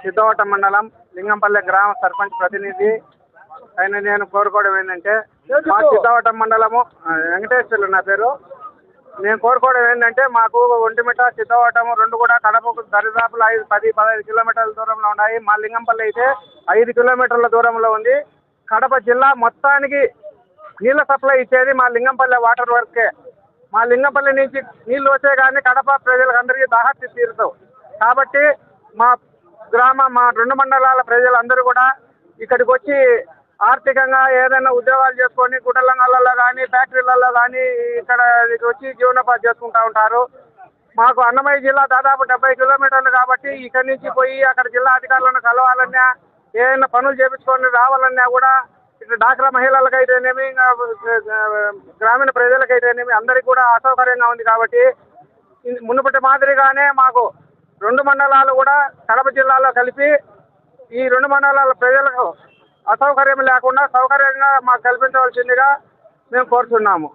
సిద్ధవటం మండలం లింగంపల్లె గ్రామ సర్పంచ్ ప్రతినిధి అయిన నేను కోరుకోవడం ఏంటంటే, మా సిద్ధవటం మండలము వెంకటేశ్వర్లు నా పేరు. నేను కోరుకోవడం ఏంటంటే, మాకు ఒంటిమిట్ట సిద్ధవటం రెండు కూడా కడపకు దరిదాపులు 10-15 కిలోమీటర్ల దూరంలో ఉన్నాయి. మా లింగంపల్లి అయితే 5 కిలోమీటర్ల దూరంలో ఉంది. కడప జిల్లా మొత్తానికి నీళ్ళ సప్లై ఇచ్చేది మా లింగంపల్లె వాటర్ వర్కే. మా లింగంపల్లి నుంచి నీళ్లు వచ్చే కానీ కడప ప్రజలకు అందరికీ దాహత్తి తీరుతావు. కాబట్టి మా మా 2 మండలాల ప్రజలందరూ కూడా ఇక్కడికి వచ్చి ఆర్థికంగా ఏదైనా ఉద్యోగాలు చేసుకొని గుడ్డలంగళ్ళలో కానీ ఫ్యాక్టరీలలో కానీ ఇక్కడ వచ్చి జీవనోపాధి చేసుకుంటూ ఉంటారు. మాకు అన్నమయ్య జిల్లా దాదాపు 70 కిలోమీటర్లు కాబట్టి ఇక్కడి నుంచి పోయి అక్కడ జిల్లా అధికారులను కలవాలన్నా ఏదైనా పనులు చేపించుకొని రావాలన్నా కూడా ఇటు డాక్రా మహిళలకైతేనేమి గ్రామీణ ప్రజలకైతేనేమి అందరికీ కూడా అసౌకర్యంగా ఉంది. కాబట్టి మునుపటి మాదిరిగానే మాకు 2 మండలాలు కూడా కడప జిల్లాలో కలిపి ఈ 2 మండలాల ప్రజలకు అసౌకర్యం లేకుండా సౌకర్యంగా మాకు కల్పించవలసిందిగా మేము కోరుతున్నాము.